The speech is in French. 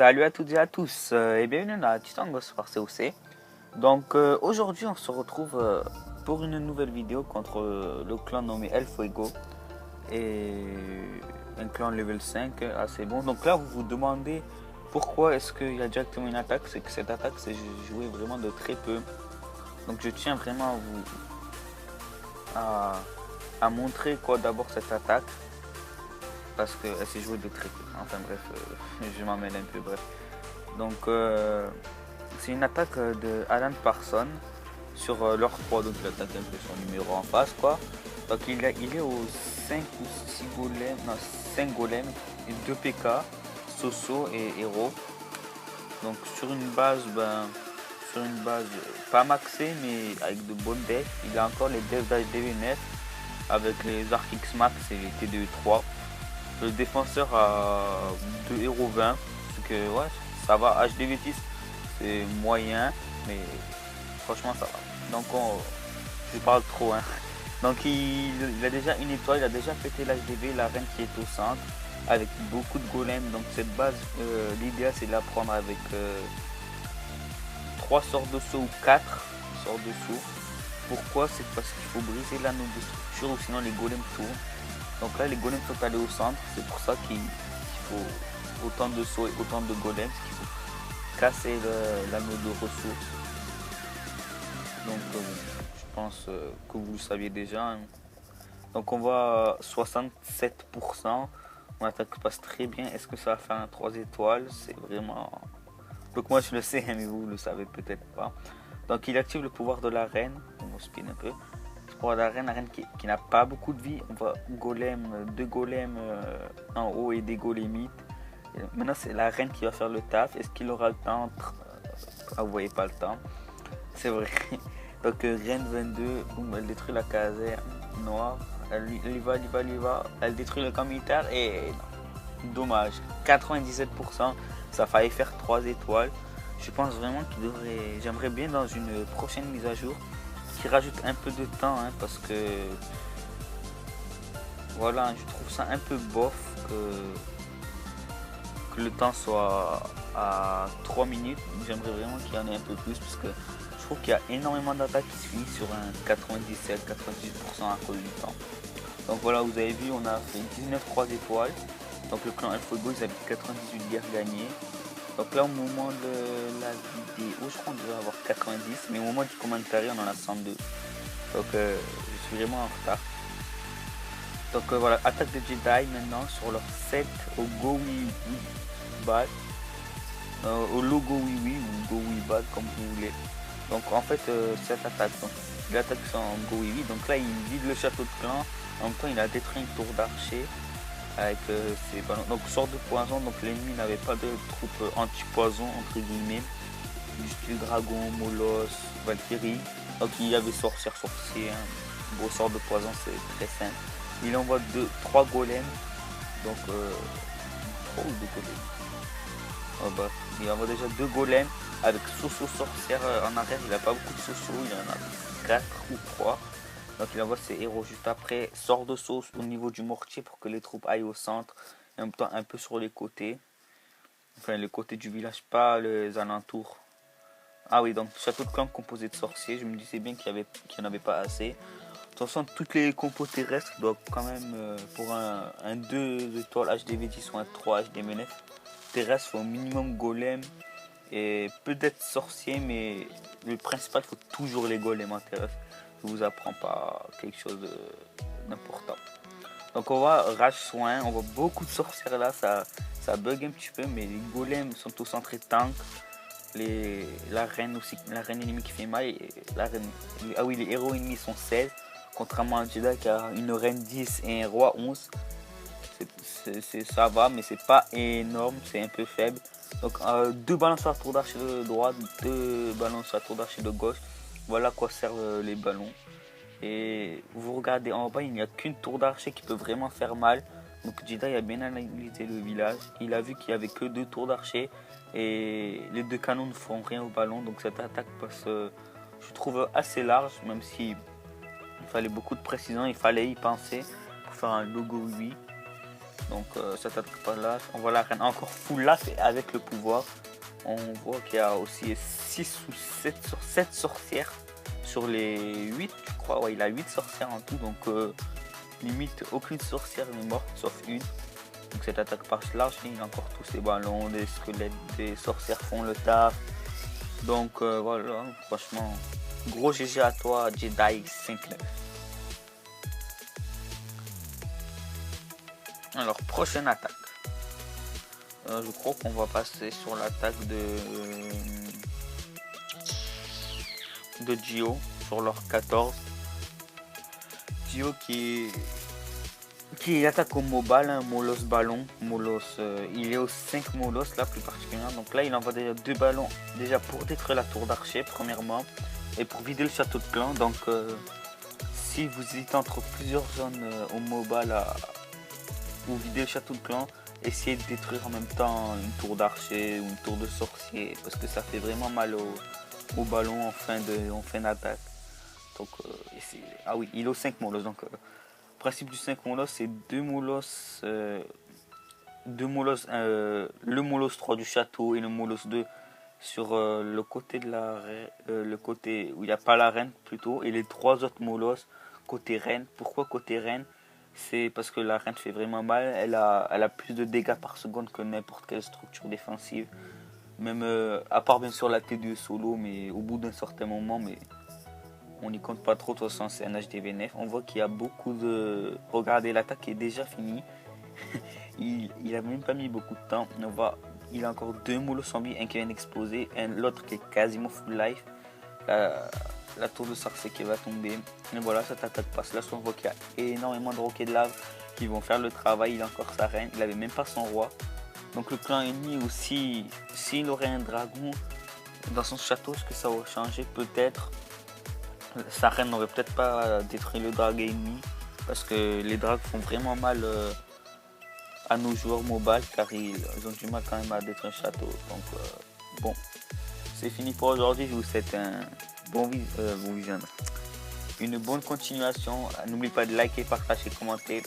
Salut à toutes et à tous et bienvenue dans Titangos par COC. Donc aujourd'hui on se retrouve pour une nouvelle vidéo contre le clan nommé El Fuego et un clan level 5 assez bon. Donc là vous vous demandez pourquoi est-ce qu'il y a directement une attaque, c'est que cette attaque s'est jouée vraiment de très peu. Donc je tiens vraiment à montrer quoi d'abord cette attaque parce qu'elle s'est jouée de très peu. Enfin bref, je m'en mêle un peu, bref. Donc c'est une attaque de Alan Parsons sur leur 3, donc il attaque un peu son numéro en face quoi. Donc il est aux 5 ou 6 golems, non 5 golems et 2 PK, Soso et Hero. Donc sur une base pas maxée mais avec de bonnes devs. Il a encore les devs d'HDV9 avec les Arc X Max et les TDE3. Le défenseur a 2 héros 20, parce que ouais, ça va. HDV10 c'est moyen, mais franchement ça va. Donc je parle trop hein. Donc il a déjà une étoile, il a déjà pété l'HDV, la reine qui est au centre, avec beaucoup de golems. Donc cette base, l'idéal c'est de la prendre avec 3 sorts de saut ou 4 sorts de saut. Pourquoi? C'est parce qu'il faut briser l'anneau de structure ou sinon les golems tournent. Donc là les golems sont allés au centre, c'est pour ça qu'il faut autant de sauts et autant de golems, qu'il faut casser l'anneau de ressources. Donc je pense que vous le saviez déjà. Hein. Donc on va à 67%, mon attaque passe très bien. Est-ce que ça va faire un 3 étoiles? C'est vraiment... Donc moi je le sais, mais vous le savez peut-être pas. Donc il active le pouvoir de la reine, on va spin un peu. Pour la reine qui n'a pas beaucoup de vie, on va golem, 2 golems en haut et des golémites. Maintenant c'est la reine qui va faire le taf. Est-ce qu'il aura le temps? Ah, vous voyez pas le temps, c'est vrai. Donc reine 22, boum, elle détruit la caserne noire, elle y va, elle détruit le camp militaire et non. Dommage, 97%, ça fallait faire 3 étoiles. Je pense vraiment qu'il devrait, j'aimerais bien dans une prochaine mise à jour qui rajoute un peu de temps hein, parce que voilà, je trouve ça un peu bof que le temps soit à 3 minutes. J'aimerais vraiment qu'il y en ait un peu plus parce que je trouve qu'il y a énormément d'attaques qui se finissent sur un 97-98% à cause du temps. Donc voilà, vous avez vu, on a fait 19 3 étoiles. Donc le clan El Fuego, ils avaient 98 guerres gagnées. Donc là au moment de la vidéo, je crois qu'on devrait avoir 90, mais au moment du commentaire on en a 102. Donc je suis vraiment en retard. Donc voilà, attaque de Jedi maintenant sur leur 7 au Go Oui Bad. Au logo Oui Oui ou Go Oui Bad comme vous voulez. Donc en fait cette attaque, donc, il attaque sans Go Oui Oui. Donc là il vide le château de clan. En même temps il a détruit une tour d'archer avec ses ballons. Donc sort de poison, donc l'ennemi n'avait pas de troupes anti-poison entre guillemets. Du style dragon, Molos, Valkyrie. Donc il y avait sorcière, sorcier, hein. Gros sort de poison, c'est très simple. Il envoie 3 golems. Donc 3 ou 2 golems. Oh bah, il envoie déjà 2 golems avec Soso sorcière en arrière. Il n'a pas beaucoup de Soso, il en a 4 ou 3. Donc il envoie ses héros juste après. Sort de sauce au niveau du mortier pour que les troupes aillent au centre. Et en même temps un peu sur les côtés. Enfin les côtés du village, pas les alentours. Ah oui, donc château de clan composé de sorciers. Je me disais bien qu'il n'y en avait pas assez. De toute façon, toutes les compos terrestres doivent quand même, pour un 2 étoiles HDV10 ou un 3 HDV9, terrestre, il faut au minimum golem et peut-être sorcier, mais le principal, il faut toujours les golems en terrestre. Je ne vous apprends pas quelque chose d'important. Donc on voit rage soin, on voit beaucoup de sorcières là, ça bug un petit peu, mais les golems sont au centre tank. La reine aussi, la reine ennemie qui fait mal, et la reine, ah oui, les héros ennemis sont 16. Contrairement à Jedi qui a une reine 10 et un roi 11, ça va, mais c'est pas énorme, c'est un peu faible. Donc 2 ballons sur la tour d'archer de droite, 2 ballons sur la tour d'archer de gauche. Voilà à quoi servent les ballons. Et vous regardez en bas, il n'y a qu'une tour d'archer qui peut vraiment faire mal. Donc Jedi a bien analysé le village. Il a vu qu'il n'y avait que 2 tours d'archer et les 2 canons ne font rien au ballon. Donc cette attaque passe, je trouve, assez large, même si il fallait beaucoup de précision, il fallait y penser pour faire un logo oui. Donc cette attaque par là, on voit la reine encore full là, c'est avec le pouvoir. On voit qu'il y a aussi 6 ou 7 sorcières sur les 8, je crois. Ouais, il a 8 sorcières en tout, donc limite aucune sorcière n'est morte sauf une. Donc cette attaque par large, il a encore tous ces ballons, des squelettes, des sorcières font le taf. Donc voilà, franchement, gros GG à toi, Jedi 5-9. Alors, prochaine attaque. Je crois qu'on va passer sur l'attaque de Gio sur leur 14. Gio qui attaque au mobile, un Molos ballon. Molos, il est au 5 Molos là plus particulièrement. Donc là il envoie déjà 2 ballons déjà pour détruire la tour d'archer premièrement et pour vider le château de clan. Donc si vous hésitez entre plusieurs zones au mobile vous videz le château de clan, essayez de détruire en même temps une tour d'archer ou une tour de sorcier parce que ça fait vraiment mal au ballon en fin d'attaque. Donc ah oui, il est au 5 Molos. Donc le principe du 5 Molos, c'est 2 Molos, le Molos 3 du château et le Molos 2 sur le côté de le côté où il n'y a pas la reine plutôt, et les 3 autres Molos côté reine. Pourquoi côté reine? C'est parce que la reine fait vraiment mal, elle a plus de dégâts par seconde que n'importe quelle structure défensive. Même à part bien sûr la T2 solo, mais au bout d'un certain moment, mais on n'y compte pas trop, de toute façon c'est un HDV9. On voit qu'il y a beaucoup de... Regardez, l'attaque est déjà finie. il a même pas mis beaucoup de temps. On voit, il a encore 2 moules zombies, un qui vient d'exploser, l'autre qui est quasiment full life. La tour de sorcier qui va tomber. Et voilà, cette attaque passe. Là, on voit qu'il y a énormément de roquets de lave qui vont faire le travail. Il a encore sa reine. Il avait même pas son roi. Donc le clan ennemi aussi, s'il aurait un dragon dans son château, ce que ça aurait changé peut-être. Sa reine n'aurait peut-être pas détruit le dragon ennemi. Parce que les dragons font vraiment mal à nos joueurs mobile. Car ils ont du mal quand même à détruire un château. Donc bon, c'est fini pour aujourd'hui. Je vous souhaite un bon visionnement. Une bonne continuation. N'oubliez pas de liker, partager, commenter.